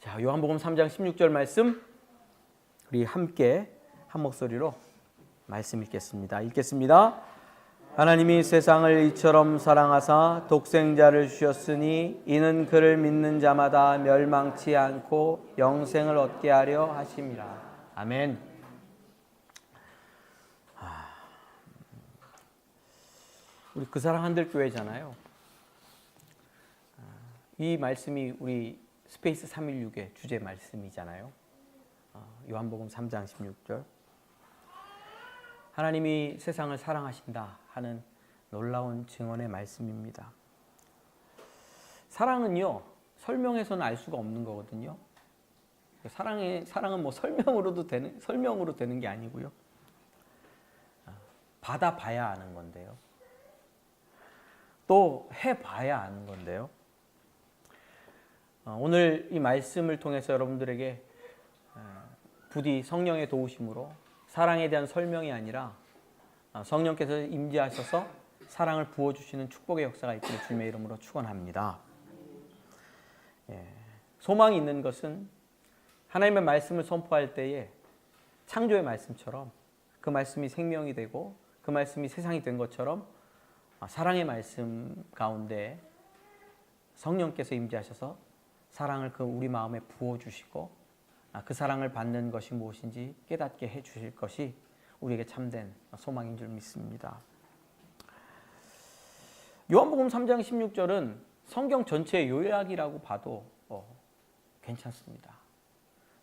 자, 요한복음 3장 16절 말씀 우리 함께 한 목소리로 말씀 읽겠습니다. 하나님이 세상을 이처럼 사랑하사 독생자를 주셨으니 이는 그를 믿는 자마다 멸망치 않고 영생을 얻게 하려 하심이라. 아멘. 우리 그 사랑 한들교회잖아요. 이 말씀이 우리 스페이스 316의 주제 말씀이잖아요. 요한복음 3장 16절. 하나님이 세상을 사랑하신다 하는 놀라운 증언의 말씀입니다. 사랑은요, 설명해서는 알 수가 없는 거거든요. 사랑은 뭐 설명으로 되는 게 아니고요. 받아봐야 아는 건데요. 또 해봐야 아는 건데요. 오늘 이 말씀을 통해서 여러분들에게 부디 성령의 도우심으로 사랑에 대한 설명이 아니라 성령께서 임재하셔서 사랑을 부어주시는 축복의 역사가 있기를 주님의 이름으로 축원합니다. 소망이 있는 것은 하나님의 말씀을 선포할 때에 창조의 말씀처럼 그 말씀이 생명이 되고 그 말씀이 세상이 된 것처럼 사랑의 말씀 가운데 성령께서 임재하셔서 사랑을 우리 마음에 부어주시고 그 사랑을 받는 것이 무엇인지 깨닫게 해주실 것이 우리에게 참된 소망인 줄 믿습니다. 요한복음 3장 16절은 성경 전체의 요약이라고 봐도 괜찮습니다.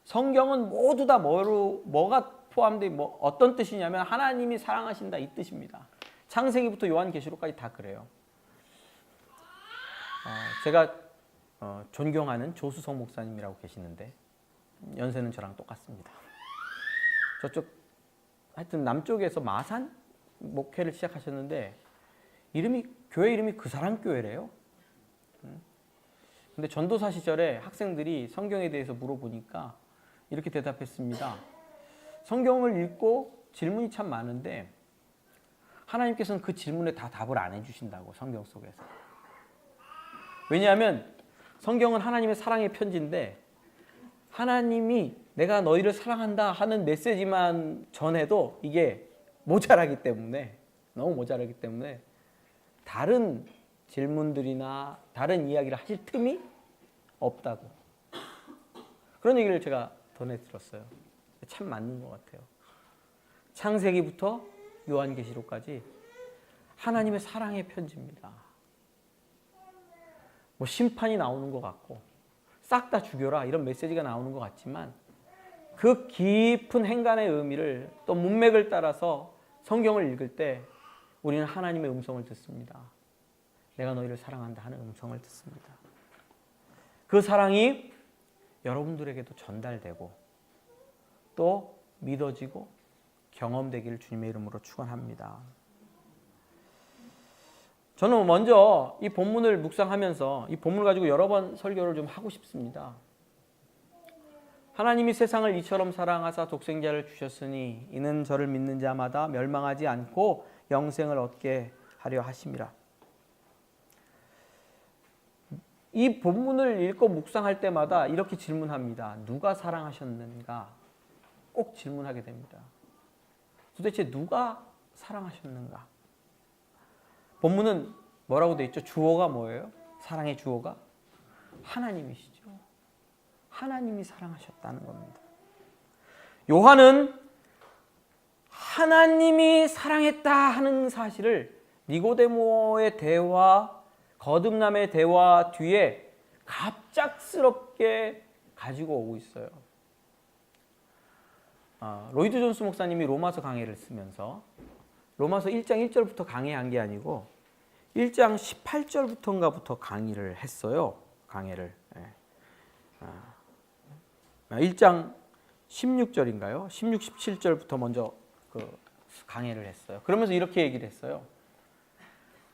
성경은 모두 다 뭐가 포함되어 어떤 뜻이냐면 하나님이 사랑하신다 이 뜻입니다. 창세기부터 요한계시록까지 다 그래요. 제가 존경하는 조수성 목사님이라고 계시는데 연세는 저랑 똑같습니다. 저쪽 하여튼 남쪽에서 마산 목회를 시작하셨는데 교회 이름이 그 사랑 교회래요. 근데 전도사 시절에 학생들이 성경에 대해서 물어보니까 이렇게 대답했습니다. 성경을 읽고 질문이 참 많은데 하나님께서는 그 질문에 다 답을 안 해주신다고, 성경 속에서. 왜냐하면 성경은 하나님의 사랑의 편지인데 하나님이 내가 너희를 사랑한다 하는 메시지만 전해도 이게 모자라기 때문에, 너무 모자라기 때문에 다른 질문들이나 다른 이야기를 하실 틈이 없다고. 그런 얘기를 제가 전해 들었어요. 참 맞는 것 같아요. 창세기부터 요한계시록까지 하나님의 사랑의 편지입니다. 뭐 심판이 나오는 것 같고 싹 다 죽여라 이런 메시지가 나오는 것 같지만 그 깊은 행간의 의미를 또 문맥을 따라서 성경을 읽을 때 우리는 하나님의 음성을 듣습니다. 내가 너희를 사랑한다 하는 음성을 듣습니다. 그 사랑이 여러분들에게도 전달되고 또 믿어지고 경험되기를 주님의 이름으로 축원합니다. 저는 먼저 이 본문을 묵상하면서 이 본문을 가지고 여러 번 설교를 좀 하고 싶습니다. 하나님이 세상을 이처럼 사랑하사 독생자를 주셨으니 이는 저를 믿는 자마다 멸망하지 않고 영생을 얻게 하려 하심이라. 이 본문을 읽고 묵상할 때마다 이렇게 질문합니다. 누가 사랑하셨는가? 꼭 질문하게 됩니다. 도대체 누가 사랑하셨는가? 본문은 뭐라고 되어 있죠? 주어가 뭐예요? 사랑의 주어가 하나님이시죠. 하나님이 사랑하셨다는 겁니다. 요한은 하나님이 사랑했다 하는 사실을 니고데모의 대화, 거듭남의 대화 뒤에 갑작스럽게 가지고 오고 있어요. 로이드 존스 목사님이 로마서 강해를 쓰면서 로마서 1장 1절부터 강해한 게 아니고 1장 18절부터인가부터 강의를 했어요. 강해를. 1장 16절인가요? 16, 17절부터 먼저 강해를 했어요. 그러면서 이렇게 얘기를 했어요.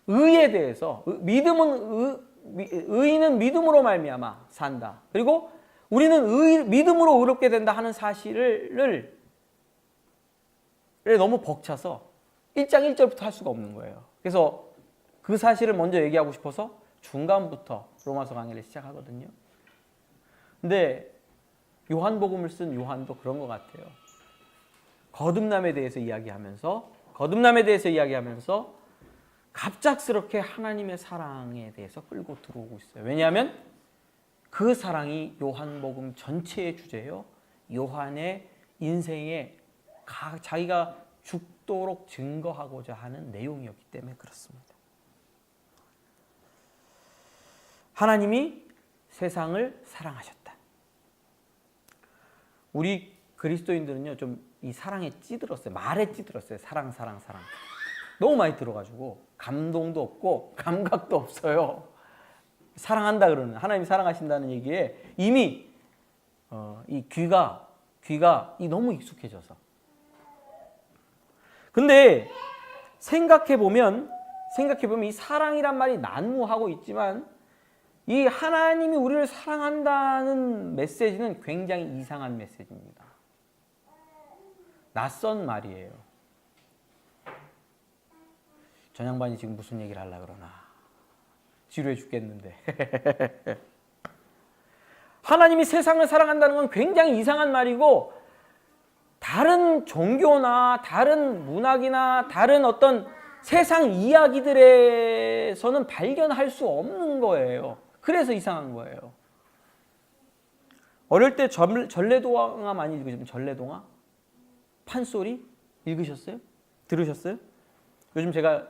의에 대해서 의인은 믿음으로 말미암아 산다. 그리고 우리는 믿음으로 의롭게 된다 하는 사실을 너무 벅차서 1장 1절부터 할 수가 없는 거예요. 그래서 그 사실을 먼저 얘기하고 싶어서 중간부터 로마서 강의를 시작하거든요. 근데 요한복음을 쓴 요한도 그런 것 같아요. 거듭남에 대해서 이야기하면서 갑작스럽게 하나님의 사랑에 대해서 끌고 들어오고 있어요. 왜냐하면 그 사랑이 요한복음 전체의 주제예요. 요한의 인생에 자기가 죽도록 증거하고자 하는 내용이었기 때문에 그렇습니다. 하나님이 세상을 사랑하셨다. 우리 그리스도인들은요, 좀 이 사랑에 찌들었어요. 말에 찌들었어요. 사랑. 너무 많이 들어가지고 감동도 없고 감각도 없어요. 사랑한다 그러는, 하나님이 사랑하신다는 얘기에 이미 이 귀가 너무 익숙해져서. 근데 생각해 보면 이 사랑이란 말이 난무하고 있지만 이 하나님이 우리를 사랑한다는 메시지는 굉장히 이상한 메시지입니다. 낯선 말이에요. 전 양반이 지금 무슨 얘기를 하려고 그러나 지루해 죽겠는데. 하나님이 세상을 사랑한다는 건 굉장히 이상한 말이고, 다른 종교나 다른 문학이나 다른 어떤 세상 이야기들에서는 발견할 수 없는 거예요. 그래서 이상한 거예요. 어릴 때 전래동화 많이 읽으시면 전래동화? 판소리? 읽으셨어요? 들으셨어요? 요즘 제가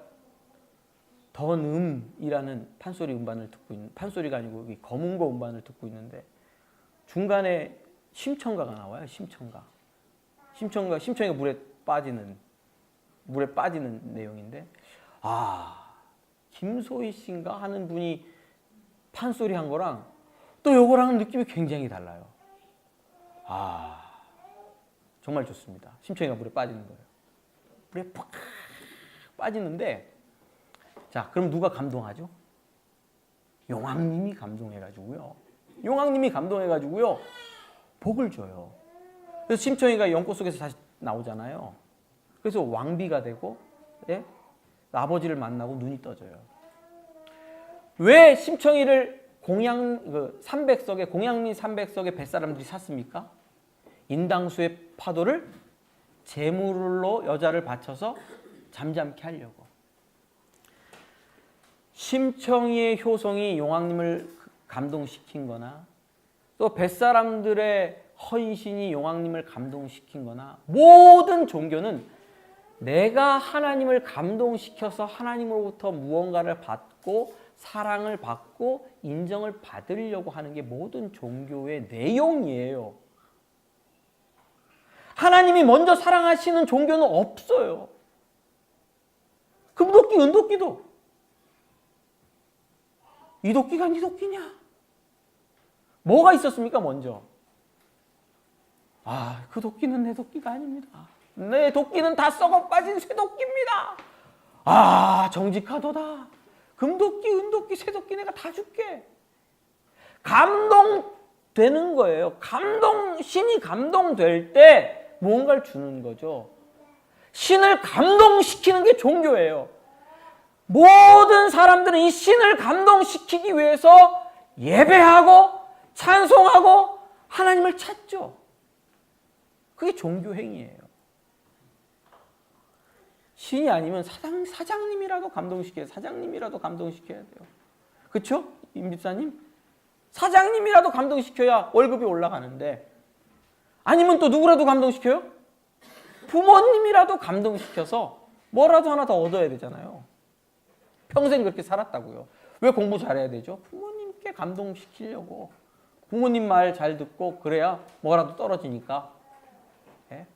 던음이라는 판소리 음반을 듣고 있는, 판소리가 아니고 검은고 음반을 듣고 있는데 중간에 심청가가 나와요. 심청이가 물에 빠지는 내용인데, 김소희 씨인가 하는 분이 판소리 한 거랑 또 요거랑은 느낌이 굉장히 달라요. 정말 좋습니다. 심청이가 물에 빠지는 거예요. 물에 팍 빠지는데, 자, 그럼 누가 감동하죠? 용왕님이 감동해가지고요. 복을 줘요. 그래서 심청이가 연꽃 속에서 다시 나오잖아요. 그래서 왕비가 되고, 예? 아버지를 만나고 눈이 떠져요. 왜 심청이를 공양리 300석의 뱃사람들이 샀습니까? 인당수의 파도를 제물로 여자를 바쳐서 잠잠케 하려고. 심청이의 효성이 용왕님을 감동시킨 거나, 또 뱃사람들의 헌신이 용왕님을 감동시킨 거나, 모든 종교는 내가 하나님을 감동시켜서 하나님으로부터 무언가를 받고 사랑을 받고 인정을 받으려고 하는 게 모든 종교의 내용이에요. 하나님이 먼저 사랑하시는 종교는 없어요. 금도끼, 은도끼도 이 도끼가 네 도끼냐? 뭐가 있었습니까 먼저? 그 도끼는 내 도끼가 아닙니다. 내 도끼는 다 썩어 빠진 쇠도끼입니다. 정직하도다. 금도끼, 은도끼, 쇠도끼 내가 다 줄게. 감동되는 거예요. 신이 감동될 때 무언가를 주는 거죠. 신을 감동시키는 게 종교예요. 모든 사람들은 이 신을 감동시키기 위해서 예배하고 찬송하고 하나님을 찾죠. 그게 종교 행위예요. 신이 아니면 사장님이라도 감동시켜야 돼요. 그렇죠? 임 집사님? 사장님이라도 감동시켜야 월급이 올라가는데, 아니면 또 누구라도 감동시켜요? 부모님이라도 감동시켜서 뭐라도 하나 더 얻어야 되잖아요. 평생 그렇게 살았다고요. 왜 공부 잘해야 되죠? 부모님께 감동시키려고. 부모님 말 잘 듣고 그래야 뭐라도 떨어지니까. 예?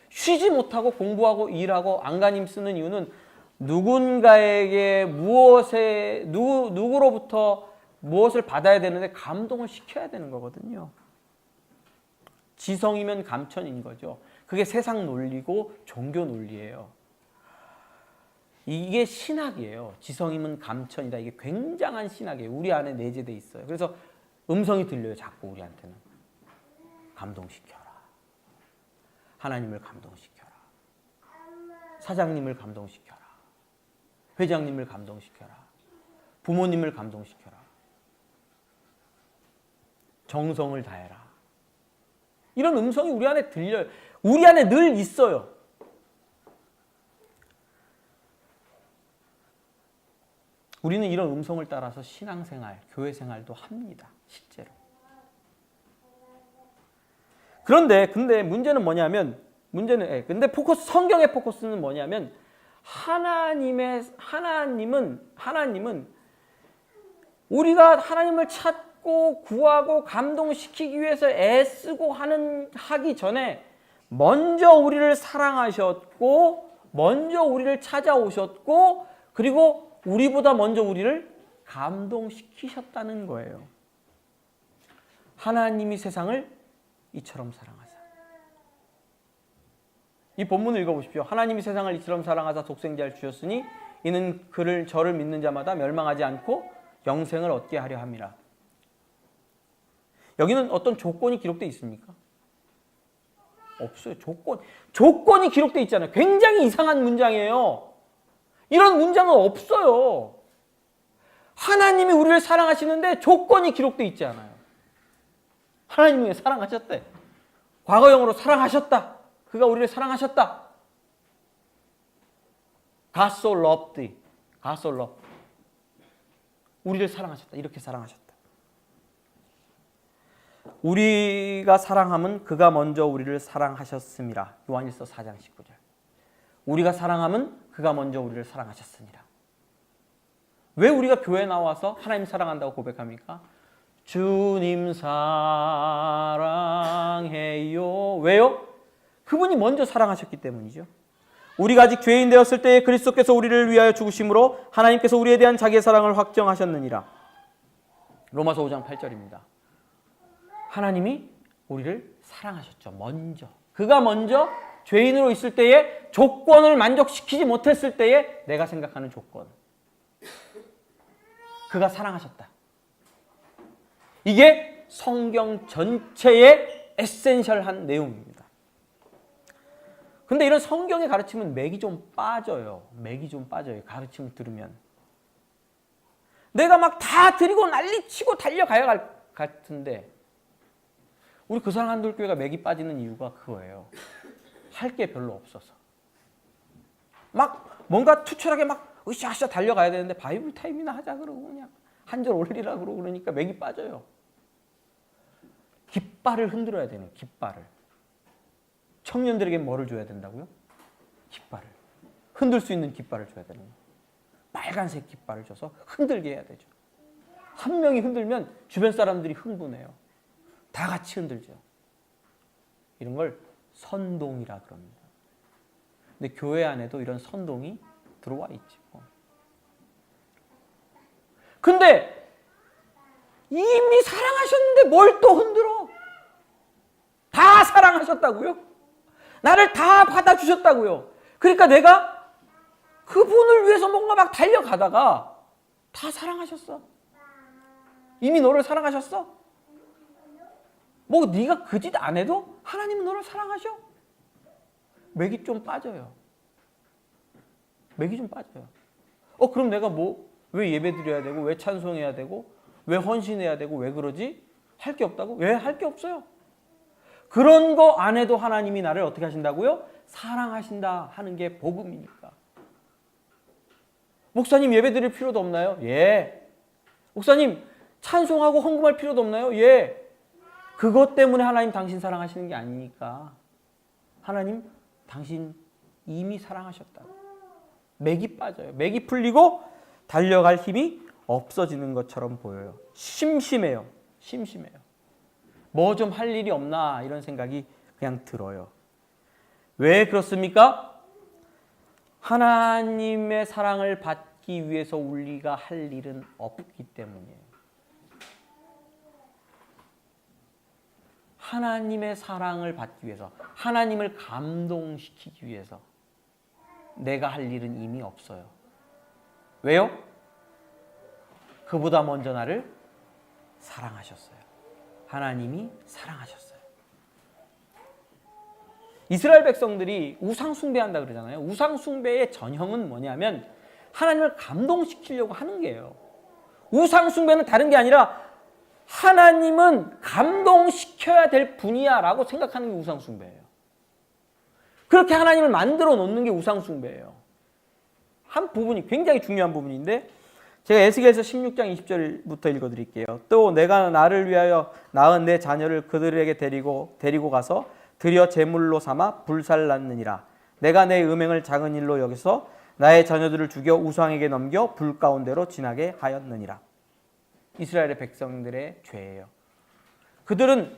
쉬지 못하고 공부하고 일하고 안간힘 쓰는 이유는 누군가에게 누구로부터 무엇을 받아야 되는데 감동을 시켜야 되는 거거든요. 지성이면 감천인 거죠. 그게 세상 논리고 종교 논리예요. 이게 신학이에요. 지성이면 감천이다. 이게 굉장한 신학이에요. 우리 안에 내재돼 있어요. 그래서 음성이 들려요. 자꾸 우리한테는. 감동시켜라. 하나님을 감동시켜라. 사장님을 감동시켜라. 회장님을 감동시켜라. 부모님을 감동시켜라. 정성을 다해라. 이런 음성이 우리 안에 들려요. 우리 안에 늘 있어요. 우리는 이런 음성을 따라서 신앙생활, 교회생활도 합니다. 실제로. 근데 문제는 뭐냐면, 근데 성경의 포커스는 뭐냐면, 하나님은 우리가 하나님을 찾고 구하고 감동시키기 위해서 애쓰고 하기 전에 먼저 우리를 사랑하셨고, 먼저 우리를 찾아오셨고, 그리고 우리보다 먼저 우리를 감동시키셨다는 거예요. 하나님이 세상을 이처럼 사랑하사. 이 본문을 읽어보십시오. 하나님이 세상을 이처럼 사랑하사 독생자를 주셨으니 이는 저를 믿는 자마다 멸망하지 않고 영생을 얻게 하려 함이라. 여기는 어떤 조건이 기록되어 있습니까? 없어요. 조건이 기록되어 있잖아요. 굉장히 이상한 문장이에요. 이런 문장은 없어요. 하나님이 우리를 사랑하시는데 조건이 기록되어 있지 않아요. 하나님이 사랑하셨대. 과거형으로 사랑하셨다. 그가 우리를 사랑하셨다. God so loved. God so loved. 우리를 사랑하셨다. 이렇게 사랑하셨다. 우리가 사랑함은 그가 먼저 우리를 사랑하셨음이라. 요한일서 4장 19절. 우리가 사랑함은 그가 먼저 우리를 사랑하셨으니라. 왜 우리가 교회에 나와서 하나님 사랑한다고 고백합니까? 주님 사랑해요. 왜요? 그분이 먼저 사랑하셨기 때문이죠. 우리가 아직 죄인 되었을 때에 그리스도께서 우리를 위하여 죽으심으로 하나님께서 우리에 대한 자기의 사랑을 확정하셨느니라. 로마서 5장 8절입니다. 하나님이 우리를 사랑하셨죠. 먼저. 그가 먼저 죄인으로 있을 때에 조건을 만족시키지 못했을 때에 내가 생각하는 조건. 그가 사랑하셨다. 이게 성경 전체의 에센셜한 내용입니다. 근데 이런 성경의 가르침은 맥이 좀 빠져요. 가르침을 들으면. 내가 막 다 드리고 난리치고 달려가야 할 같은데 우리 그 사랑 한돌교회가 맥이 빠지는 이유가 그거예요. 할 게 별로 없어서. 막 뭔가 투철하게 막 으쌰으쌰 달려가야 되는데 바이블 타임이나 하자 그러고 그냥 한 절 올리라 그러고 그러니까 맥이 빠져요. 깃발을 흔들어야 되는 깃발을. 청년들에게 뭐를 줘야 된다고요? 깃발을. 흔들 수 있는 깃발을 줘야 되는 거예요. 빨간색 깃발을 줘서 흔들게 해야 되죠. 한 명이 흔들면 주변 사람들이 흥분해요. 다 같이 흔들죠. 이런 걸 선동이라 그럽니다. 근데 교회 안에도 이런 선동이 들어와 있죠. 근데 이미 사랑하셨는데 뭘 또 흔들어? 다 사랑하셨다고요? 나를 다 받아주셨다고요? 그러니까 내가 그분을 위해서 뭔가 막 달려가다가 다 사랑하셨어. 이미 너를 사랑하셨어? 뭐 네가 그 짓 안 해도 하나님은 너를 사랑하셔? 맥이 좀 빠져요. 맥이 좀 빠져요. 그럼 내가 왜 예배 드려야 되고 왜 찬송해야 되고 왜 헌신해야 되고 왜 그러지? 할 게 없다고? 왜 할 게 없어요? 그런 거 안 해도 하나님이 나를 어떻게 하신다고요? 사랑하신다 하는 게 복음이니까. 목사님 예배 드릴 필요도 없나요? 예. 목사님 찬송하고 헌금할 필요도 없나요? 예. 그것 때문에 하나님 당신 사랑하시는 게 아니니까. 하나님 당신 이미 사랑하셨다. 맥이 빠져요. 맥이 풀리고 달려갈 힘이 없어지는 것처럼 보여요. 심심해요. 뭐 좀 할 일이 없나 이런 생각이 그냥 들어요. 왜 그렇습니까? 하나님의 사랑을 받기 위해서 우리가 할 일은 없기 때문이에요. 하나님의 사랑을 받기 위해서, 하나님을 감동시키기 위해서 내가 할 일은 이미 없어요. 왜요? 그보다 먼저 나를 사랑하셨어요. 하나님이 사랑하셨어요. 이스라엘 백성들이 우상 숭배한다 그러잖아요. 우상 숭배의 전형은 뭐냐면 하나님을 감동시키려고 하는 게예요. 우상 숭배는 다른 게 아니라 하나님은 감동시켜야 될 분이야 라고 생각하는 게 우상숭배예요. 그렇게 하나님을 만들어 놓는 게 우상숭배예요. 한 부분이 굉장히 중요한 부분인데 제가 에스겔서 16장 20절부터 읽어드릴게요. 또 내가 나를 위하여 낳은 내 자녀를 그들에게 데리고 가서 드려 제물로 삼아 불살랐느니라. 내가 내 음행을 작은 일로 여기서 나의 자녀들을 죽여 우상에게 넘겨 불 가운데로 지나게 하였느니라. 이스라엘의 백성들의 죄예요. 그들은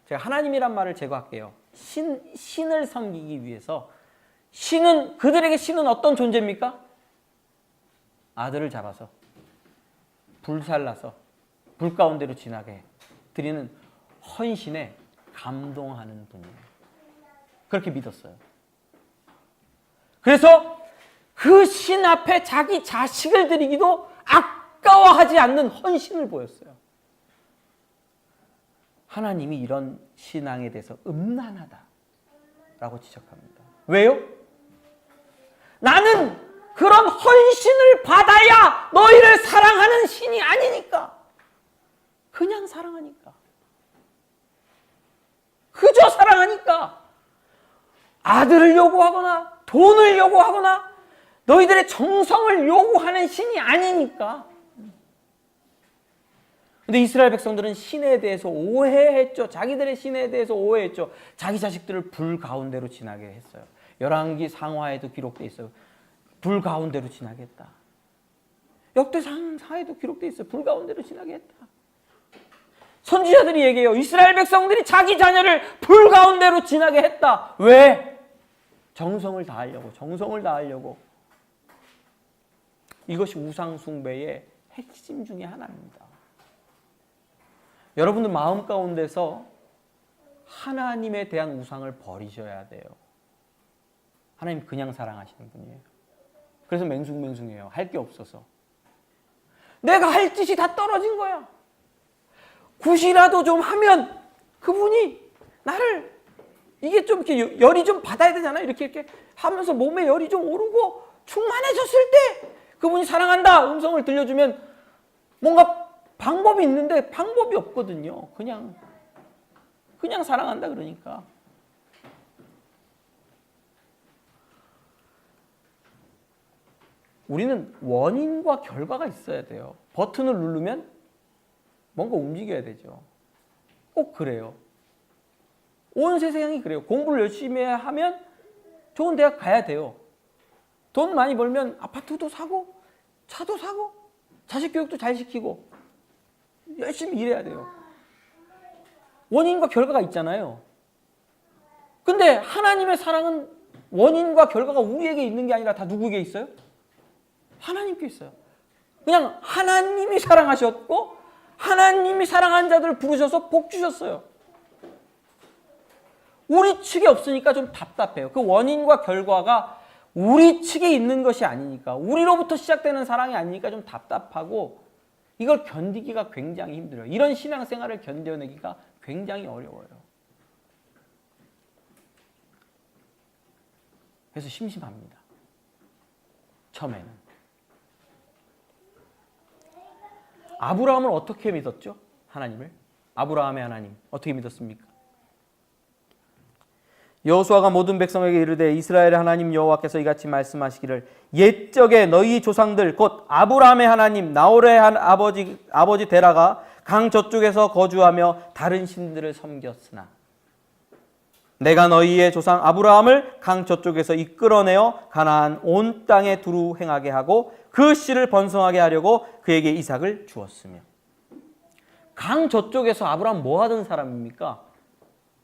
제가 하나님이란 말을 제거할게요. 신을 섬기기 위해서 그들에게 신은 어떤 존재입니까? 아들을 잡아서 불살라서 불 가운데로 지나게 드리는 헌신에 감동하는 분이에요. 그렇게 믿었어요. 그래서 그 신 앞에 자기 자식을 드리기도 아까워하지 않는 헌신을 보였어요. 하나님이 이런 신앙에 대해서 음란하다라고 지적합니다. 왜요? 나는 그런 헌신을 받아야 너희를 사랑하는 신이 아니니까. 그냥 사랑하니까. 그저 사랑하니까. 아들을 요구하거나 돈을 요구하거나 너희들의 정성을 요구하는 신이 아니니까. 근데 이스라엘 백성들은 신에 대해서 오해했죠. 자기들의 신에 대해서 오해했죠. 자기 자식들을 불 가운데로 지나게 했어요. 열왕기 상하에도 기록되어 있어요. 불 가운데로 지나게 했다. 역대상하에도 기록되어 있어요. 불 가운데로 지나게 했다. 선지자들이 얘기해요. 이스라엘 백성들이 자기 자녀를 불 가운데로 지나게 했다. 왜? 정성을 다하려고. 이것이 우상 숭배의 핵심 중에 하나입니다. 여러분들 마음 가운데서 하나님에 대한 우상을 버리셔야 돼요. 하나님 그냥 사랑하시는 분이에요. 그래서 맹숭맹숭해요. 할 게 없어서. 내가 할 짓이 다 떨어진 거야. 굿이라도 좀 하면 그분이 나를 이게 좀 이렇게 열이 좀 받아야 되잖아요. 이렇게 하면서 몸에 열이 좀 오르고 충만해졌을 때 그분이 사랑한다 음성을 들려주면 뭔가 방법이 있는데 방법이 없거든요. 그냥 사랑한다 그러니까. 우리는 원인과 결과가 있어야 돼요. 버튼을 누르면 뭔가 움직여야 되죠. 꼭 그래요. 온 세상이 그래요. 공부를 열심히 하면 좋은 대학 가야 돼요. 돈 많이 벌면 아파트도 사고 차도 사고 자식 교육도 잘 시키고 열심히 일해야 돼요. 원인과 결과가 있잖아요. 근데 하나님의 사랑은 원인과 결과가 우리에게 있는 게 아니라 다 누구에게 있어요? 하나님께 있어요. 그냥 하나님이 사랑하셨고 하나님이 사랑한 자들을 부르셔서 복 주셨어요. 우리 측에 없으니까 좀 답답해요. 그 원인과 결과가 우리 측에 있는 것이 아니니까, 우리로부터 시작되는 사랑이 아니니까 좀 답답하고 이걸 견디기가 굉장히 힘들어요. 이런 신앙생활을 견뎌내기가 굉장히 어려워요. 그래서 심심합니다. 처음에는. 아브라함을 어떻게 믿었죠? 하나님을. 아브라함의 하나님 어떻게 믿었습니까? 여호수아가 모든 백성에게 이르되 이스라엘의 하나님 여호와께서 이같이 말씀하시기를 옛적에 너희 조상들 곧 아브라함의 하나님 나홀의 아버지 데라가 강 저쪽에서 거주하며 다른 신들을 섬겼으나 내가 너희의 조상 아브라함을 강 저쪽에서 이끌어내어 가나안 온 땅에 두루 행하게 하고 그 씨를 번성하게 하려고 그에게 이삭을 주었으며. 강 저쪽에서 아브라함 뭐 하던 사람입니까?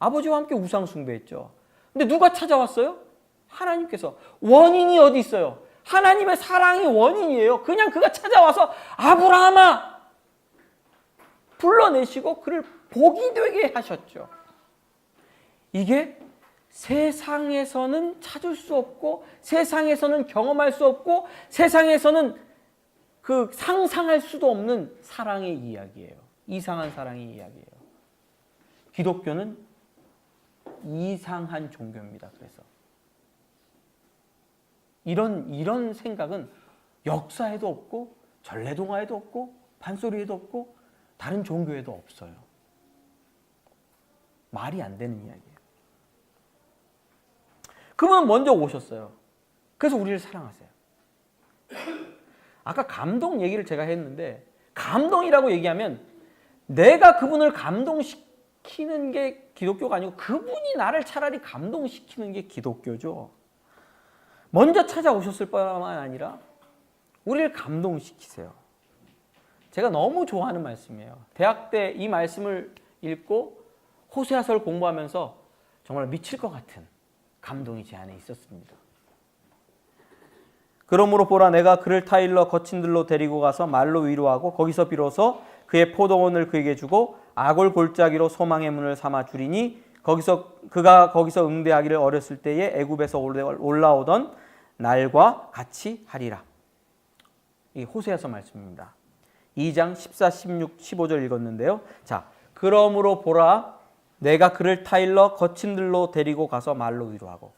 아버지와 함께 우상 숭배했죠. 근데 누가 찾아왔어요? 하나님께서. 원인이 어디 있어요? 하나님의 사랑이 원인이에요. 그냥 그가 찾아와서 아브라함아 불러내시고 그를 복이 되게 하셨죠. 이게 세상에서는 찾을 수 없고 세상에서는 경험할 수 없고 세상에서는 그 상상할 수도 없는 사랑의 이야기예요. 이상한 사랑의 이야기예요. 기독교는 이상한 종교입니다. 그래서 이런 생각은 역사에도 없고 전래동화에도 없고 판소리에도 없고 다른 좋은 교회도 없어요. 말이 안 되는 이야기예요. 그분은 먼저 오셨어요. 그래서 우리를 사랑하세요. 아까 감동 얘기를 제가 했는데 감동이라고 얘기하면 내가 그분을 감동시키는 게 기독교가 아니고 그분이 나를 차라리 감동시키는 게 기독교죠. 먼저 찾아오셨을 뿐만 아니라 우리를 감동시키세요. 제가 너무 좋아하는 말씀이에요. 대학 때 이 말씀을 읽고 호세아서를 공부하면서 정말 미칠 것 같은 감동이 제 안에 있었습니다. 그러므로 보라 내가 그를 타일러 거친 들로 데리고 가서 말로 위로하고 거기서 비로소 그의 포도원을 그에게 주고 아골 골짜기로 소망의 문을 삼아 주리니 그가 거기서 응대하기를 어렸을 때에 애굽에서 올라오던 날과 같이 하리라. 이 호세아서 말씀입니다. 2장 14, 16, 15절 읽었는데요. 자, 그러므로 보라 내가 그를 타일러 거친 들로 데리고 가서 말로 위로하고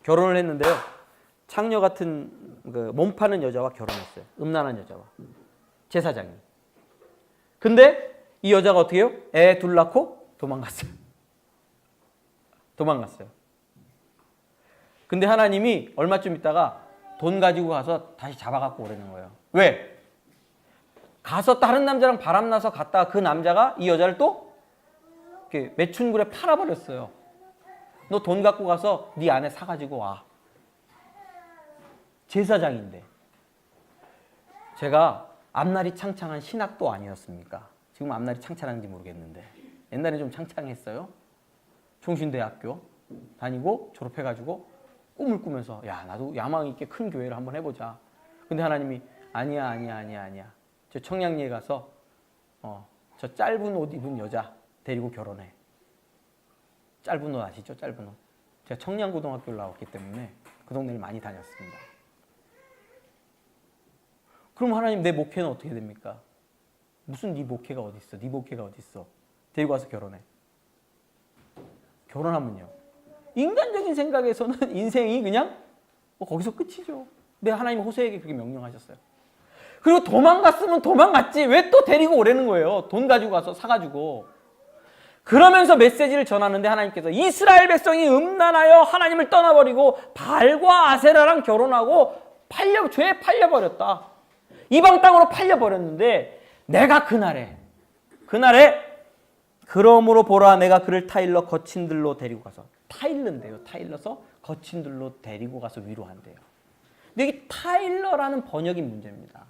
결혼을 했는데요. 창녀 같은 그 몸 파는 여자와 결혼했어요. 음란한 여자와 제사장이. 근데 이 여자가 어떻게 해요? 애 둘 낳고 도망갔어요. 근데 하나님이 얼마쯤 있다가 돈 가지고 가서 다시 잡아갖고 오라는 거예요. 왜? 가서 다른 남자랑 바람나서 갔다가 그 남자가 이 여자를 또 매춘굴에 팔아버렸어요. 너 돈 갖고 가서 네 아내 사가지고 와. 제사장인데. 제가 앞날이 창창한 신학도 아니었습니까? 지금 앞날이 창창한지 모르겠는데 옛날에 좀 창창했어요. 총신대학교 다니고 졸업해가지고 꿈을 꾸면서 야 나도 야망 있게 큰 교회를 한번 해보자. 근데 하나님이 아니야. 저 청량리에 가서 저 짧은 옷 입은 여자 데리고 결혼해. 짧은 옷 아시죠? 짧은 옷. 제가 청량고등학교를 나왔기 때문에 그 동네를 많이 다녔습니다. 그럼 하나님 내 목회는 어떻게 됩니까? 무슨 네 목회가 어디 있어? 네 목회가 어디 있어? 데리고 와서 결혼해. 결혼하면요. 인간적인 생각에서는 인생이 그냥 거기서 끝이죠. 근데 하나님 호세에게 그렇게 명령하셨어요. 그리고 도망갔으면 도망갔지 왜 또 데리고 오라는 거예요. 돈 가지고 가서 사가지고. 그러면서 메시지를 전하는데 하나님께서 이스라엘 백성이 음란하여 하나님을 떠나버리고 바알과 아세라랑 결혼하고 죄에 팔려버렸다. 이방 땅으로 팔려버렸는데 내가 그날에 그러므로 보라 내가 그를 타일러 거친 들로 데리고 가서 타일러인데요. 타일러서 거친 들로 데리고 가서 위로한대요. 근데 이게 타일러라는 번역이 문제입니다.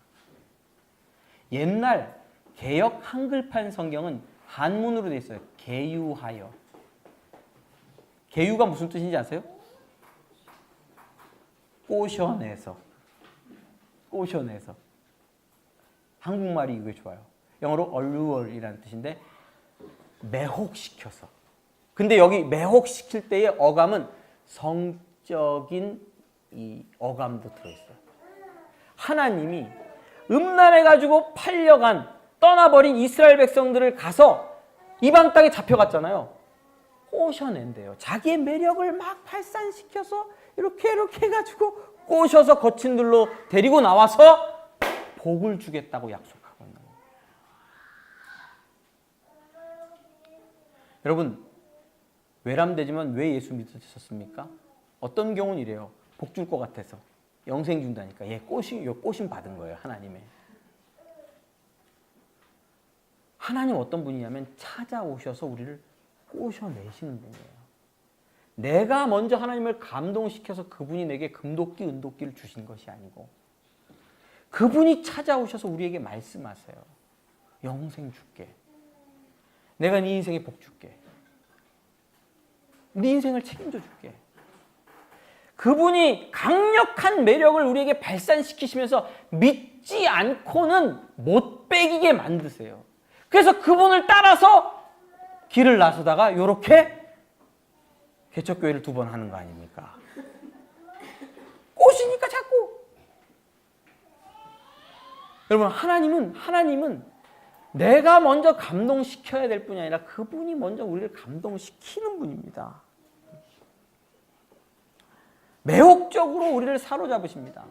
옛날 개역 한글판 성경은 한문으로 되어 있어요. 개유하여. 개유가 무슨 뜻인지 아세요? 꼬셔내서. 한국말이 이게 좋아요. 영어로 allure이라는 뜻인데 매혹시켜서. 근데 여기 매혹시킬 때의 어감은 성적인 이 어감도 들어있어요. 하나님이 음란해가지고 팔려간 떠나버린 이스라엘 백성들을 가서 이방 땅에 잡혀갔잖아요. 꼬셔낸대요. 자기의 매력을 막 발산시켜서 이렇게 해가지고 꼬셔서 거친 들로 데리고 나와서 복을 주겠다고 약속하고 있는 거예요. 여러분 외람되지만 왜 예수 믿으셨습니까? 어떤 경우는 이래요. 복 줄 것 같아서 영생 준다니까. 꼬심 받은 거예요. 하나님의. 하나님 어떤 분이냐면 찾아오셔서 우리를 꼬셔내시는 분이에요. 내가 먼저 하나님을 감동시켜서 그분이 내게 금도끼, 은도끼를 주신 것이 아니고 그분이 찾아오셔서 우리에게 말씀하세요. 영생 줄게. 내가 네 인생에 복 줄게. 네 인생을 책임져 줄게. 그분이 강력한 매력을 우리에게 발산시키시면서 믿지 않고는 못 빼기게 만드세요. 그래서 그분을 따라서 길을 나서다가 이렇게 개척교회를 2번 하는 거 아닙니까? 꼬시니까 자꾸. 여러분 하나님은 내가 먼저 감동시켜야 될 뿐이 아니라 그분이 먼저 우리를 감동시키는 분입니다. 매혹적으로 우리를 사로잡으십니다.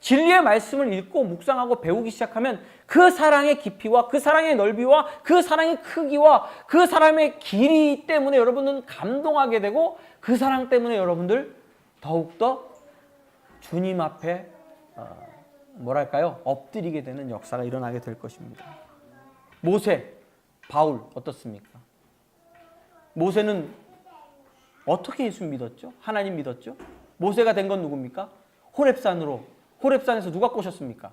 진리의 말씀을 읽고 묵상하고 배우기 시작하면 그 사랑의 깊이와 그 사랑의 넓이와 그 사랑의 크기와 그 사람의 길이 때문에 여러분은 감동하게 되고 그 사랑 때문에 여러분들 더욱더 주님 앞에 엎드리게 되는 역사가 일어나게 될 것입니다. 모세, 바울 어떻습니까? 모세는 어떻게 예수 믿었죠? 하나님 믿었죠? 모세가 된 건 누굽니까? 호렙산에서 누가 꼬셨습니까?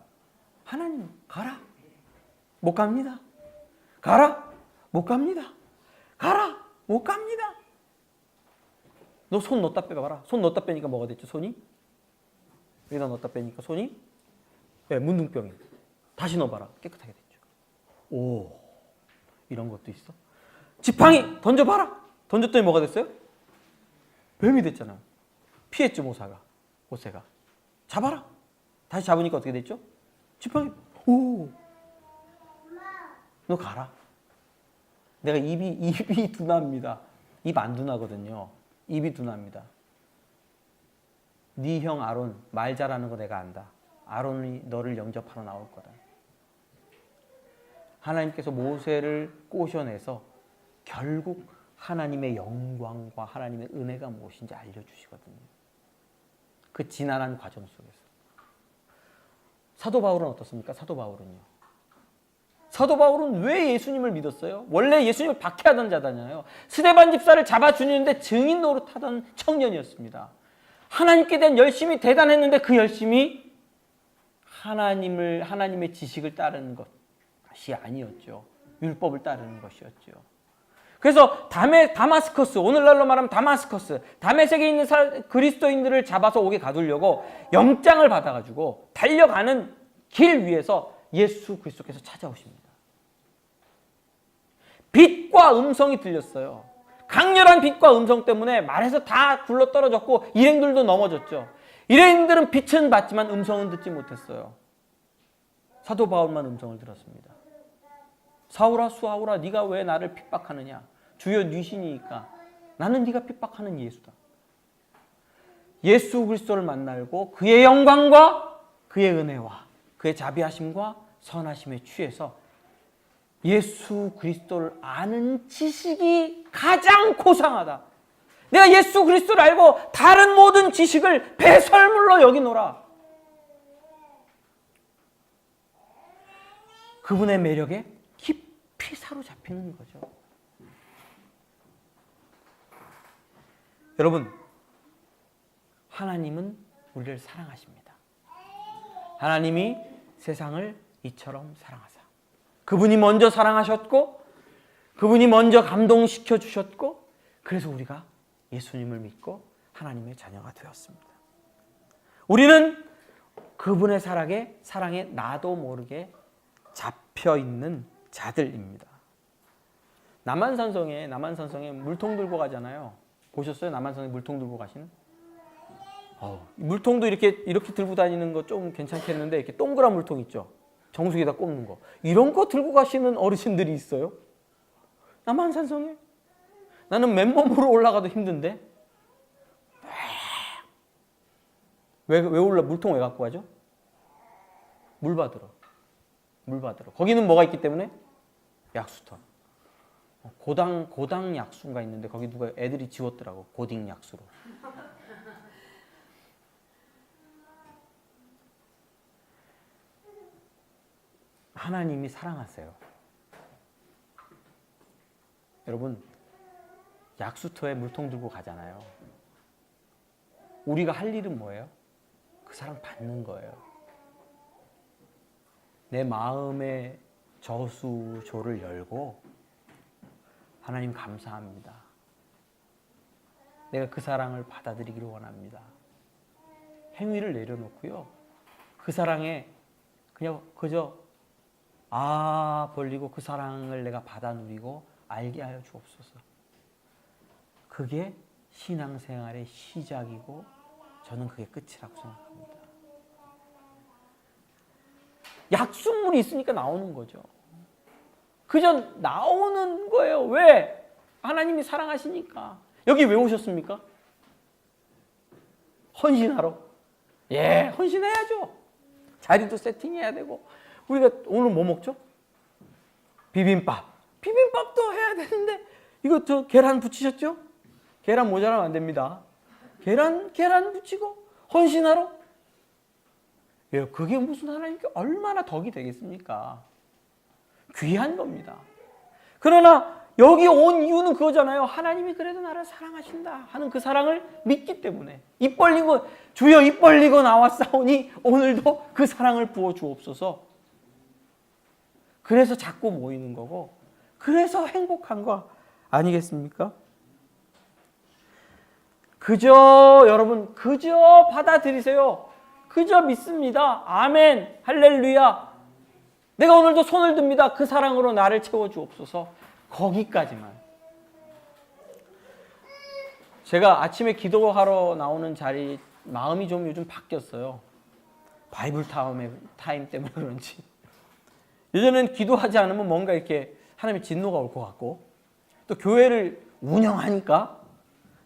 하나님, 가라. 못 갑니다. 가라. 못 갑니다. 가라. 못 갑니다. 너 손 넣었다 빼봐라. 손 넣었다 빼니까 뭐가 됐죠? 손이? 여기다 넣었다 빼니까 손이? 네, 문둥병이. 다시 넣어봐라. 깨끗하게 됐죠. 오, 이런 것도 있어. 지팡이 던져봐라. 던졌더니 뭐가 됐어요? 뱀이 됐잖아. 피했죠, 모세가. 잡아라. 다시 잡으니까 어떻게 됐죠? 지팡이. 오, 너 가라. 내가 입이 둔합니다. 입 안 둔하거든요. 입이 둔합니다. 네 형 아론 말 잘하는 거 내가 안다. 아론이 너를 영접하러 나올 거다. 하나님께서 모세를 꼬셔내서 결국 하나님의 영광과 하나님의 은혜가 무엇인지 알려주시거든요. 그 지난한 과정 속에서. 사도 바울은 어떻습니까? 사도 바울은 왜 예수님을 믿었어요? 원래 예수님을 박해하던 자잖아요. 스데반 집사를 잡아 죽이는데 증인 노릇하던 청년이었습니다. 하나님께 대한 열심이 대단했는데 그 열심이 하나님의 지식을 따르는 것이 아니었죠. 율법을 따르는 것이었죠. 그래서 다마스커스, 오늘날로 말하면 다마스커스, 다메섹에 있는 그리스도인들을 잡아서 옥에 가두려고 영장을 받아가지고 달려가는 길 위에서 예수 그리스도께서 찾아오십니다. 빛과 음성이 들렸어요. 강렬한 빛과 음성 때문에 말에서 다 굴러 떨어졌고 일행들도 넘어졌죠. 일행들은 빛은 봤지만 음성은 듣지 못했어요. 사도 바울만 음성을 들었습니다. 사울아 수아울아 네가 왜 나를 핍박하느냐. 주여 네 신이니까 나는 네가 핍박하는 예수다. 예수 그리스도를 만나고 그의 영광과 그의 은혜와 그의 자비하심과 선하심에 취해서 예수 그리스도를 아는 지식이 가장 고상하다. 내가 예수 그리스도를 알고 다른 모든 지식을 배설물로 여기노라. 그분의 매력에 깊이 사로잡히는 거죠. 여러분, 하나님은 우리를 사랑하십니다. 하나님이 세상을 이처럼 사랑하사. 그분이 먼저 사랑하셨고 그분이 먼저 감동시켜 주셨고 그래서 우리가 예수님을 믿고 하나님의 자녀가 되었습니다. 우리는 그분의 사랑에 나도 모르게 잡혀있는 자들입니다. 남한산성에 물통 들고 가잖아요. 보셨어요? 남한산성에 물통 들고 가시는? 물통도 이렇게 들고 다니는 거 좀 괜찮겠는데 이렇게 동그란 물통 있죠? 정수기에다 꼽는 거. 이런 거 들고 가시는 어르신들이 있어요? 남한산성에? 나는 맨몸으로 올라가도 힘든데? 왜 물통 왜 갖고 가죠? 물 받으러. 거기는 뭐가 있기 때문에? 약수터. 고당 약수가 있는데 거기 누가 애들이 지웠더라고. 고딩 약수로. 하나님이 사랑하세요. 여러분, 약수터에 물통 들고 가잖아요. 우리가 할 일은 뭐예요? 그 사랑 받는 거예요. 내 마음의 저수조를 열고 하나님 감사합니다. 내가 그 사랑을 받아들이기를 원합니다. 행위를 내려놓고요. 그 사랑에 그저 벌리고 그 사랑을 내가 받아 누리고 알게 하여 주옵소서. 그게 신앙생활의 시작이고 저는 그게 끝이라고 생각합니다. 약속물이 있으니까 나오는 거죠. 그저 나오는 거예요. 왜? 하나님이 사랑하시니까. 여기 왜 오셨습니까? 헌신하러. 헌신해야죠. 자리도 세팅해야 되고. 우리가 오늘 뭐 먹죠? 비빔밥. 비빔밥도 해야 되는데 이거 저 계란 붙이셨죠? 계란 모자라면 안 됩니다. 계란 붙이고 헌신하러? 예, 그게 무슨 하나님께 얼마나 덕이 되겠습니까? 귀한 겁니다. 그러나 여기 온 이유는 그거잖아요. 하나님이 그래도 나를 사랑하신다 하는 그 사랑을 믿기 때문에 입 벌리고 주여 입 벌리고 나왔사오니 오늘도 그 사랑을 부어 주옵소서. 그래서 자꾸 모이는 거고 그래서 행복한 거 아니겠습니까? 그저 여러분 그저 받아들이세요. 그저 믿습니다. 아멘 할렐루야. 내가 오늘도 손을 듭니다. 그 사랑으로 나를 채워주옵소서. 거기까지만. 제가 아침에 기도하러 나오는 자리 마음이 좀 요즘 바뀌었어요. 바이블 타임 때문에 그런지. 예전에는 기도하지 않으면 뭔가 이렇게 하나님의 진노가 올 것 같고 또 교회를 운영하니까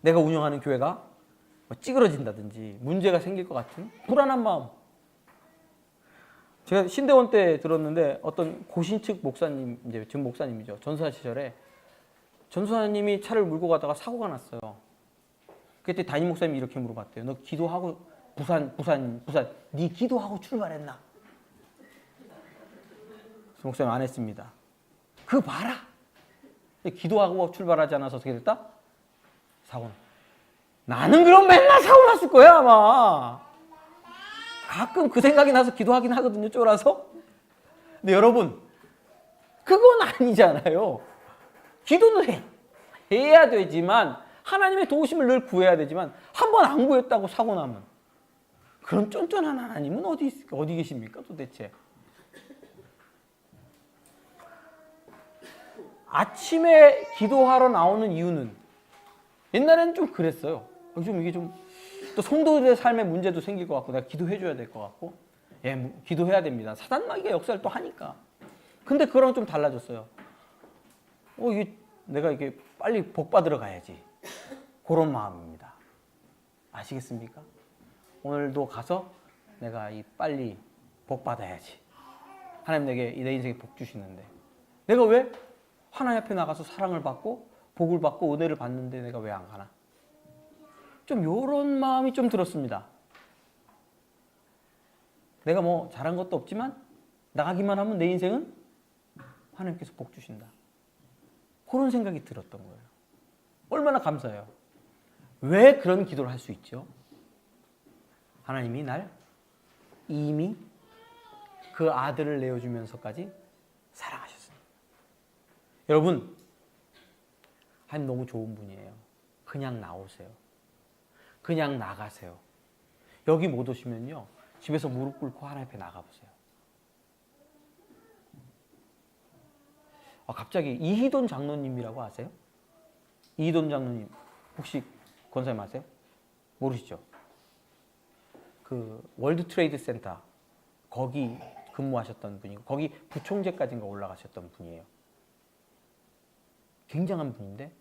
내가 운영하는 교회가 뭐 찌그러진다든지 문제가 생길 것 같은 불안한 마음. 제가 신대원 때 들었는데 어떤 고신측 목사님, 이제 지금 목사님이죠. 전사 시절에 전사님이 차를 몰고 가다가 사고가 났어요. 그때 담임 목사님이 이렇게 물어봤대요. 너 기도하고 부산 네 기도하고 출발했나? 목사님 안 했습니다. 그거 봐라. 기도하고 출발하지 않아서 어떻게 됐다? 사고. 나는 그럼 맨날 사고 났을 거야 아마. 가끔 그 생각이 나서 기도하긴 하거든요. 쫄아서. 근데 여러분 그건 아니잖아요. 기도는 해야 되지만 하나님의 도우심을 늘 구해야 되지만 한 번 안 구했다고 사고 나면 그런 쫀쫀한 하나님은 어디 계십니까 도대체. 아침에 기도하러 나오는 이유는 옛날에는 좀 그랬어요. 좀 이게 좀 또 성도들의 삶에 문제도 생길 것 같고 내가 기도해줘야 될 것 같고 예, 기도해야 됩니다. 사단마귀가 역사를 또 하니까. 근데 그거랑 좀 달라졌어요. 내가 이게 빨리 복 받으러 가야지. 그런 마음입니다. 아시겠습니까? 오늘도 가서 내가 빨리 복 받아야지. 하나님 내게 내 인생에 복 주시는데 내가 왜 하나님 앞에 나가서 사랑을 받고 복을 받고 은혜를 받는데 내가 왜 안 가나? 좀 이런 마음이 좀 들었습니다. 내가 뭐 잘한 것도 없지만 나가기만 하면 내 인생은 하나님께서 복 주신다. 그런 생각이 들었던 거예요. 얼마나 감사해요. 왜 그런 기도를 할 수 있죠? 하나님이 날 이미 그 아들을 내어주면서까지 사랑하셨습니다. 여러분, 하나님 너무 좋은 분이에요. 그냥 나오세요. 그냥 나가세요. 여기 못 오시면요. 집에서 무릎 꿇고 하나님 앞에 나가보세요. 갑자기 이희돈 장로님이라고 아세요? 이희돈 장로님 혹시 권사님 아세요? 모르시죠? 그 월드 트레이드 센터 거기 근무하셨던 분이고 거기 부총재까지인가 올라가셨던 분이에요. 굉장한 분인데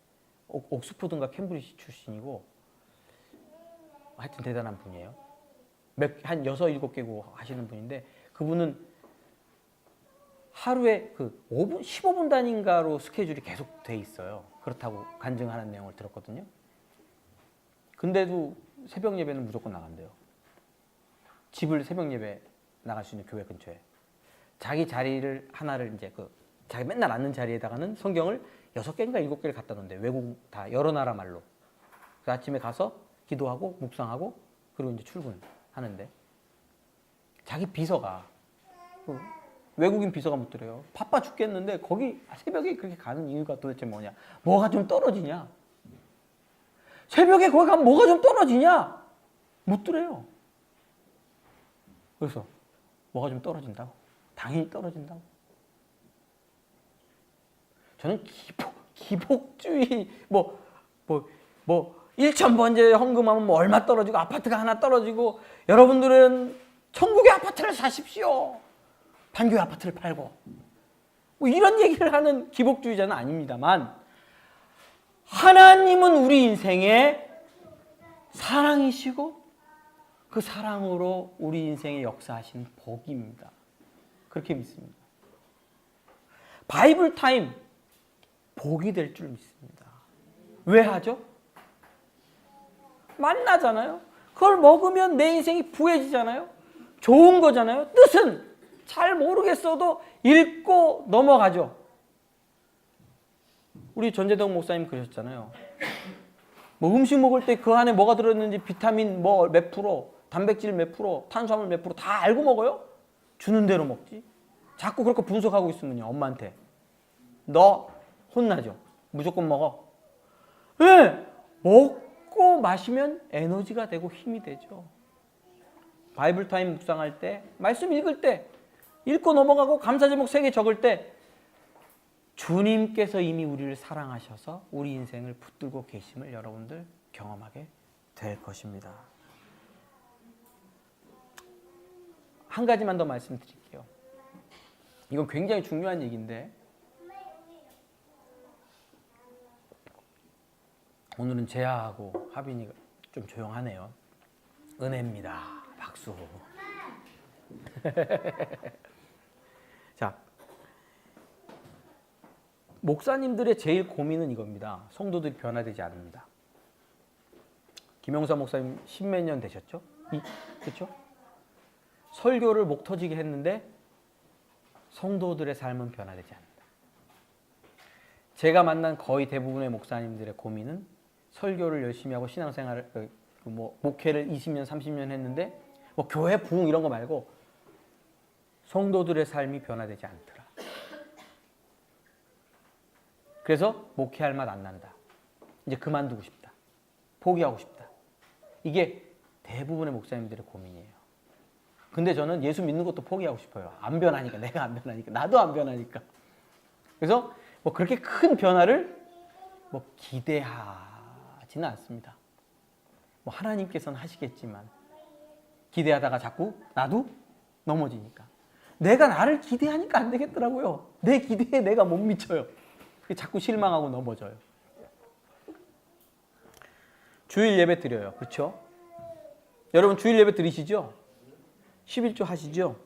옥스포드인가 캠브리지 출신이고 하여튼 대단한 분이에요. 한 6, 7개국 하시는 분인데 그분은 하루에 그 5분, 15분 단위인가로 스케줄이 계속 돼 있어요. 그렇다고 간증하는 내용을 들었거든요. 근데도 새벽 예배는 무조건 나간대요. 집을 새벽 예배 나갈 수 있는 교회 근처에. 자기 자리를 하나를 이제 자기 맨날 앉는 자리에다가는 성경을 6개인가 7개를 갖다 놓는데 외국 다 여러 나라 말로. 그 아침에 가서 기도하고 묵상하고 그리고 이제 출근하는데 자기 비서가 외국인 비서가 묻더래요. 바빠 죽겠는데 거기 새벽에 그렇게 가는 이유가 도대체 뭐냐? 뭐가 좀 떨어지냐? 새벽에 거기 가면 뭐가 좀 떨어지냐? 묻더래요. 그래서 뭐가 좀 떨어진다고? 당연히 떨어진다고. 저는 기복주의 1,000번째 헌금하면 뭐 얼마 떨어지고 아파트가 하나 떨어지고 여러분들은 천국의 아파트를 사십시오. 반교회 아파트를 팔고 뭐 이런 얘기를 하는 기복주의자는 아닙니다만 하나님은 우리 인생의 사랑이시고 그 사랑으로 우리 인생에 역사하신 복입니다. 그렇게 믿습니다. 바이블 타임 복이 될 줄 믿습니다. 왜 하죠? 만나잖아요. 그걸 먹으면 내 인생이 부해지잖아요. 좋은 거잖아요. 뜻은 잘 모르겠어도 읽고 넘어가죠. 우리 전재덕 목사님 그러셨잖아요. 뭐 음식 먹을 때 그 안에 뭐가 들어있는지 비타민 뭐 몇 프로, 단백질 몇 프로, 탄수화물 몇 프로 다 알고 먹어요? 주는 대로 먹지. 자꾸 그렇게 분석하고 있으면요, 엄마한테 너 혼나죠. 무조건 먹어. 왜? 먹고 마시면 에너지가 되고 힘이 되죠. 바이블 타임 묵상할 때, 말씀 읽을 때, 읽고 넘어가고 감사 제목 3개 적을 때 주님께서 이미 우리를 사랑하셔서 우리 인생을 붙들고 계심을 여러분들 경험하게 될 것입니다. 한 가지만 더 말씀드릴게요. 이건 굉장히 중요한 얘기인데 오늘은 재하하고 하빈이가 좀 조용하네요. 은혜입니다. 박수. 자, 목사님들의 제일 고민은 이겁니다. 성도들이 변화되지 않는다. 김용사 목사님 10몇 년 되셨죠? 그렇죠? 설교를 목 터지게 했는데 성도들의 삶은 변화되지 않는다. 제가 만난 거의 대부분의 목사님들의 고민은 설교를 열심히 하고 신앙생활을 목회를 20년, 30년 했는데 뭐 교회 부흥 이런 거 말고 성도들의 삶이 변화되지 않더라. 그래서 목회할 맛 안 난다. 이제 그만두고 싶다. 포기하고 싶다. 이게 대부분의 목사님들의 고민이에요. 근데 저는 예수 믿는 것도 포기하고 싶어요. 안 변하니까, 내가 안 변하니까, 나도 안 변하니까. 그래서 뭐 그렇게 큰 변화를 뭐 기대하지는 않습니다. 뭐 하나님께서는 하시겠지만 기대하다가 자꾸 나도 넘어지니까. 내가 나를 기대하니까 안 되겠더라고요. 내 기대에 내가 못 미쳐요. 자꾸 실망하고 넘어져요. 주일 예배 드려요. 그렇죠? 여러분 주일 예배 드리시죠? 11조 하시죠?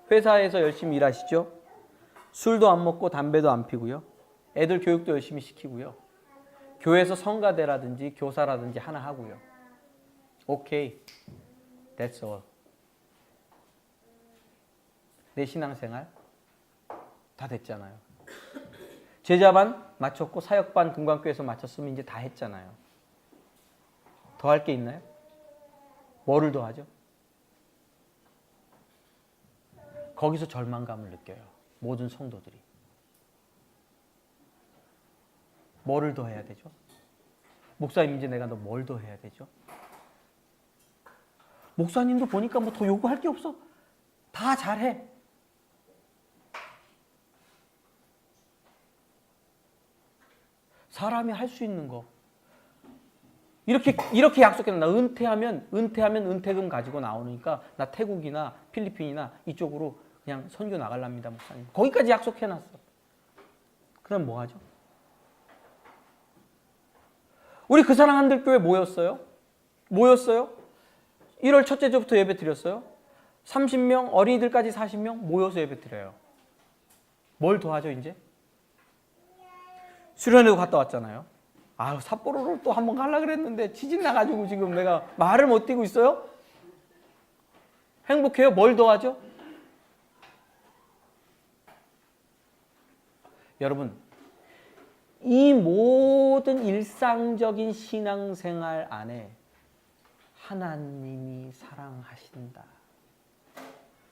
회사에서 열심히 일하시죠? 술도 안 먹고 담배도 안 피고요. 애들 교육도 열심히 시키고요. 교회에서 성가대라든지 교사라든지 하나 하고요. 오케이. That's all. 내 신앙생활 다 됐잖아요. 제자반 마쳤고 사역반 금강교회에서 마쳤으면 이제 다 했잖아요. 더 할 게 있나요? 뭐를 더 하죠? 거기서 절망감을 느껴요. 모든 성도들이. 뭐를 더 해야 되죠? 목사님 이제 내가 너 뭘 더 해야 되죠? 목사님도 보니까 뭐 더 요구할 게 없어. 다 잘해. 사람이 할 수 있는 거. 이렇게 약속했나? 나 은퇴하면 은퇴금 가지고 나오니까 나 태국이나 필리핀이나 이쪽으로 그냥 선교 나갈랍니다, 목사님. 거기까지 약속해놨어. 그럼 뭐 하죠? 우리 그 사랑 한들교회 모였어요? 1월 첫째 주부터 예배 드렸어요? 30명, 어린이들까지 40명 모여서 예배 드려요. 뭘 더 하죠, 이제? 수련회도 갔다 왔잖아요. 삿포로를 또 한번 가려고 그랬는데 지진 나가지고 지금 내가 말을 못 뛰고 있어요? 행복해요? 뭘 더 하죠? 여러분, 이 모든 일상적인 신앙생활 안에 하나님이 사랑하신다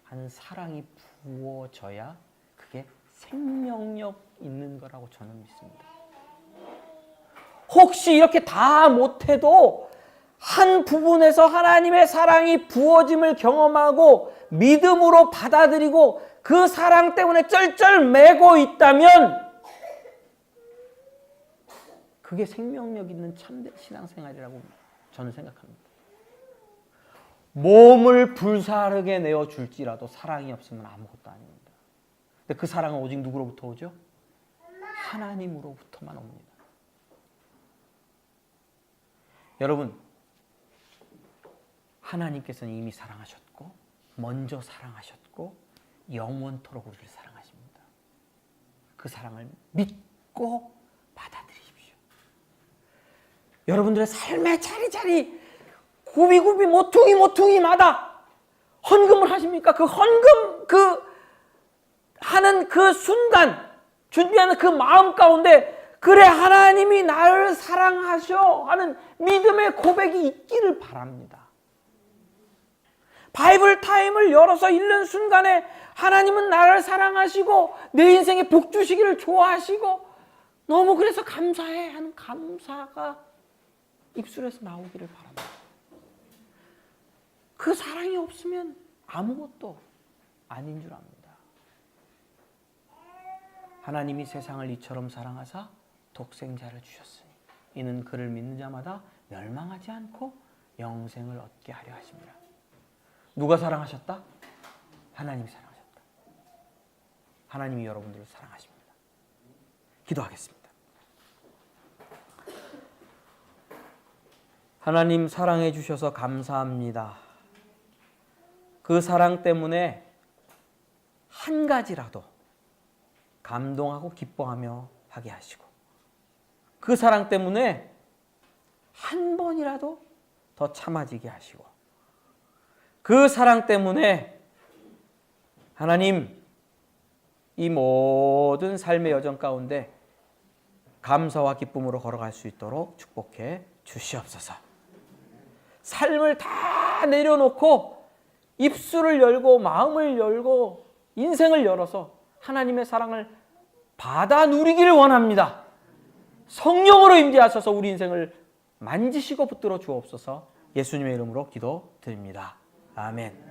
하는 사랑이 부어져야 그게 생명력 있는 거라고 저는 믿습니다. 혹시 이렇게 다 못해도 한 부분에서 하나님의 사랑이 부어짐을 경험하고 믿음으로 받아들이고 그 사랑 때문에 쩔쩔매고 있다면 그게 생명력 있는 참된 신앙생활이라고 저는 생각합니다. 몸을 불사르게 내어줄지라도 사랑이 없으면 아무것도 아닙니다. 근데 그 사랑은 오직 누구로부터 오죠? 하나님으로부터만 옵니다. 여러분, 하나님께서는 이미 사랑하셨고 먼저 사랑하셨고 영원토록 우리를 사랑하십니다. 그 사랑을 믿고 받아들이십시오. 여러분들의 삶의 자리자리 구비구비 모퉁이마다 헌금을 하십니까? 그 헌금 하는 그 순간 준비하는 그 마음 가운데 그래 하나님이 나를 사랑하셔 하는 믿음의 고백이 있기를 바랍니다. 바이블 타임을 열어서 읽는 순간에 하나님은 나를 사랑하시고 내 인생에 복 주시기를 좋아하시고 너무 그래서 감사해 하는 감사가 입술에서 나오기를 바랍니다. 그 사랑이 없으면 아무것도 아닌 줄 압니다. 하나님이 세상을 이처럼 사랑하사 독생자를 주셨으니 이는 그를 믿는 자마다 멸망하지 않고 영생을 얻게 하려 하십니다. 누가 사랑하셨다? 하나님이 사랑하셨다. 하나님이 여러분들을 사랑하십니다. 기도하겠습니다. 하나님 사랑해 주셔서 감사합니다. 그 사랑 때문에 한 가지라도 감동하고 기뻐하며 하게 하시고 그 사랑 때문에 한 번이라도 더 참아지게 하시고 그 사랑 때문에 하나님 이 모든 삶의 여정 가운데 감사와 기쁨으로 걸어갈 수 있도록 축복해 주시옵소서. 삶을 다 내려놓고 입술을 열고 마음을 열고 인생을 열어서 하나님의 사랑을 받아 누리기를 원합니다. 성령으로 임재하셔서 우리 인생을 만지시고 붙들어 주옵소서. 예수님의 이름으로 기도드립니다. 아멘.